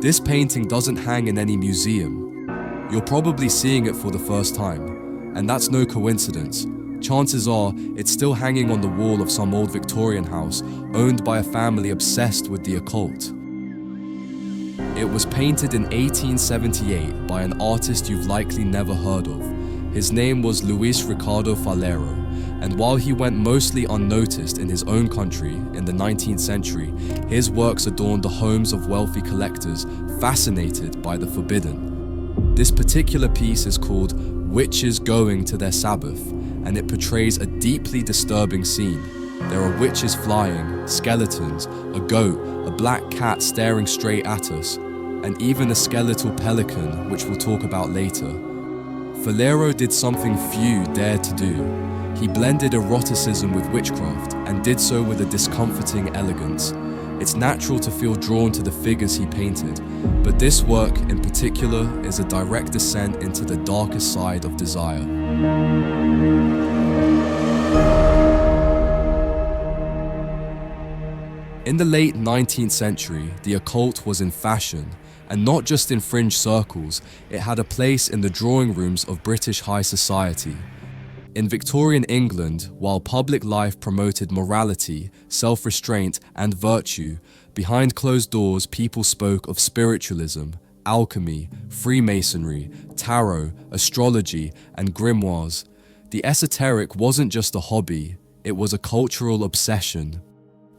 This painting doesn't hang in any museum. You're probably seeing it for the first time, and that's no coincidence. Chances are it's still hanging on the wall of some old Victorian house owned by a family obsessed with the occult. It was painted in 1878 by an artist you've likely never heard of. His name was Luis Ricardo Falero, and while he went mostly unnoticed in his own country in the 19th century, his works adorned the homes of wealthy collectors fascinated by the forbidden. This particular piece is called Witches Going to Their Sabbath, and it portrays a deeply disturbing scene. There are witches flying, skeletons, a goat, a black cat staring straight at us, and even a skeletal pelican, which we'll talk about later. Falero did something few dared to do. He blended eroticism with witchcraft and did so with a discomforting elegance. It's natural to feel drawn to the figures he painted, but this work in particular is a direct descent into the darkest side of desire. In the late 19th century, the occult was in fashion, and not just in fringe circles, it had a place in the drawing rooms of British high society. In Victorian England, while public life promoted morality, self-restraint, and virtue, behind closed doors people spoke of spiritualism, alchemy, Freemasonry, tarot, astrology, and grimoires. The esoteric wasn't just a hobby, it was a cultural obsession.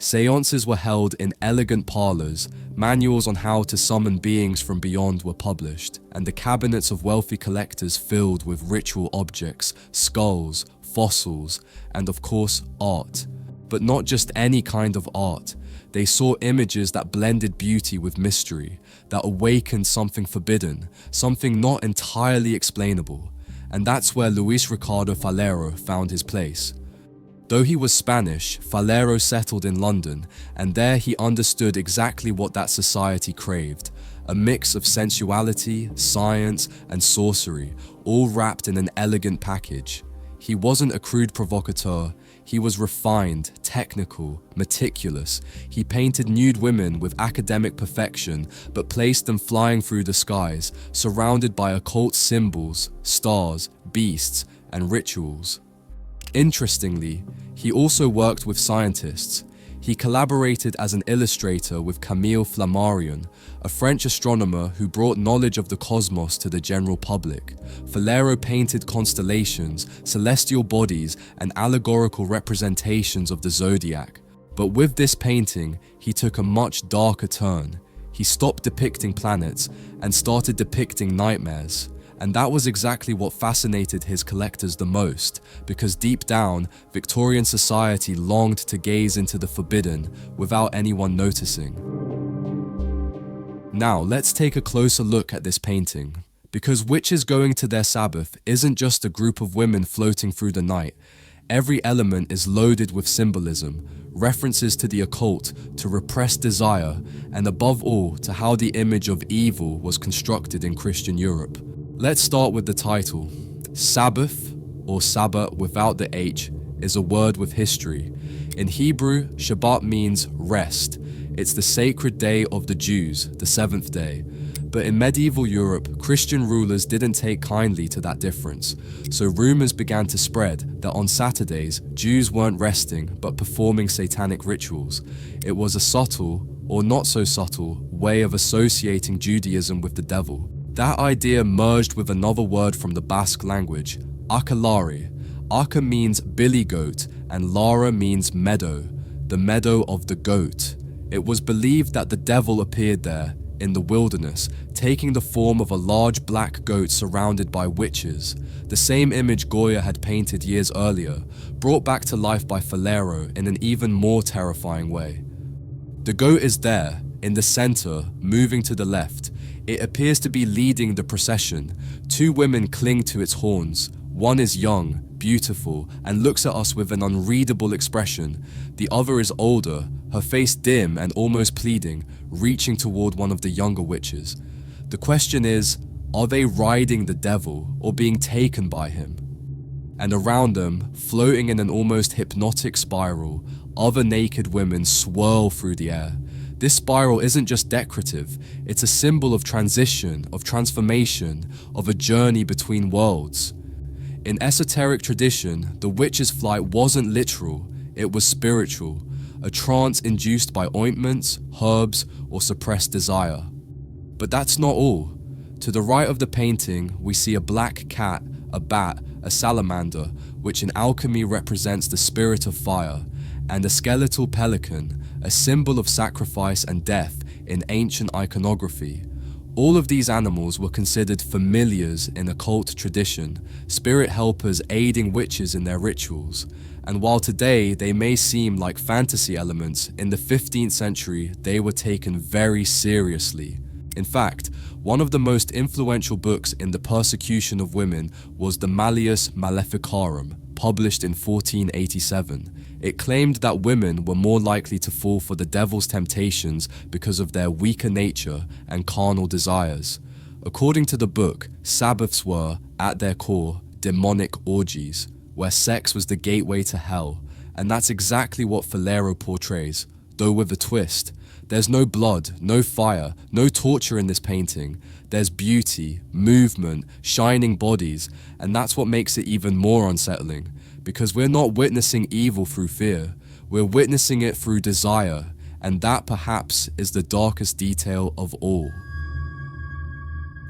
Seances were held in elegant parlors, manuals on how to summon beings from beyond were published, and the cabinets of wealthy collectors filled with ritual objects, skulls, fossils, and of course, art. But not just any kind of art. They saw images that blended beauty with mystery, that awakened something forbidden, something not entirely explainable. And that's where Luis Ricardo Falero found his place. Though he was Spanish, Falero settled in London, and there he understood exactly what that society craved, a mix of sensuality, science, and sorcery, all wrapped in an elegant package. He wasn't a crude provocateur, he was refined, technical, meticulous. He painted nude women with academic perfection, but placed them flying through the skies, surrounded by occult symbols, stars, beasts, and rituals. Interestingly, he also worked with scientists. He collaborated as an illustrator with Camille Flammarion, a French astronomer who brought knowledge of the cosmos to the general public. Falero painted constellations, celestial bodies, and allegorical representations of the zodiac. But with this painting, he took a much darker turn. He stopped depicting planets and started depicting nightmares. And that was exactly what fascinated his collectors the most, because deep down, Victorian society longed to gaze into the forbidden without anyone noticing. Now, let's take a closer look at this painting. Because Witches Going to Their Sabbath isn't just a group of women floating through the night. Every element is loaded with symbolism, references to the occult, to repressed desire, and above all, to how the image of evil was constructed in Christian Europe. Let's start with the title. Sabbath, or Sabbath without the H, is a word with history. In Hebrew, Shabbat means rest. It's the sacred day of the Jews, the seventh day. But in medieval Europe, Christian rulers didn't take kindly to that difference. So rumors began to spread that on Saturdays, Jews weren't resting but performing satanic rituals. It was a subtle, or not so subtle, way of associating Judaism with the devil. That idea merged with another word from the Basque language, akalari. Aka means billy goat and lara means meadow, the meadow of the goat. It was believed that the devil appeared there, in the wilderness, taking the form of a large black goat surrounded by witches, the same image Goya had painted years earlier, brought back to life by Falero in an even more terrifying way. The goat is there, in the center, moving to the left. It appears to be leading the procession. Two women cling to its horns. One is young, beautiful, and looks at us with an unreadable expression. The other is older, her face dim and almost pleading, reaching toward one of the younger witches. The question is, are they riding the devil or being taken by him? And around them, floating in an almost hypnotic spiral, other naked women swirl through the air. This spiral isn't just decorative, it's a symbol of transition, of transformation, of a journey between worlds. In esoteric tradition, the witch's flight wasn't literal, it was spiritual, a trance induced by ointments, herbs, or suppressed desire. But that's not all. To the right of the painting, we see a black cat, a bat, a salamander, which in alchemy represents the spirit of fire, and a skeletal pelican, a symbol of sacrifice and death in ancient iconography. All of these animals were considered familiars in occult tradition, spirit helpers aiding witches in their rituals. And while today they may seem like fantasy elements, in the 15th century they were taken very seriously. In fact, one of the most influential books in the persecution of women was the Malleus Maleficarum, published in 1487. It claimed that women were more likely to fall for the devil's temptations because of their weaker nature and carnal desires. According to the book, Sabbaths were, at their core, demonic orgies, where sex was the gateway to hell, and that's exactly what Falero portrays, though with a twist. There's no blood, no fire, no torture in this painting. There's beauty, movement, shining bodies, and that's what makes it even more unsettling, because we're not witnessing evil through fear, we're witnessing it through desire, and that perhaps is the darkest detail of all.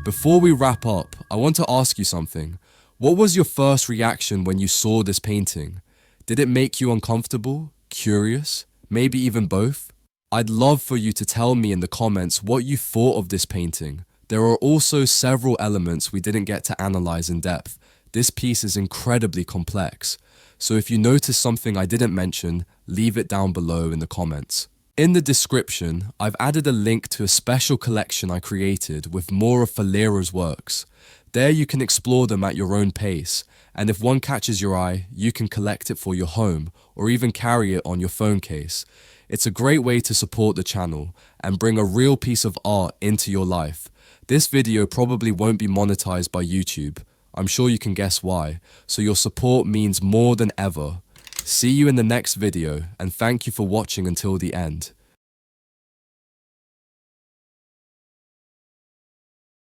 Before we wrap up, I want to ask you something. What was your first reaction when you saw this painting? Did it make you uncomfortable, curious, maybe even both? I'd love for you to tell me in the comments what you thought of this painting. There are also several elements we didn't get to analyze in depth. This piece is incredibly complex, so if you notice something I didn't mention, leave it down below in the comments. In the description, I've added a link to a special collection I created with more of Falero's works. There you can explore them at your own pace, and if one catches your eye, you can collect it for your home or even carry it on your phone case. It's a great way to support the channel and bring a real piece of art into your life. This video probably won't be monetized by YouTube. I'm sure you can guess why, so your support means more than ever. See you in the next video, and thank you for watching until the end.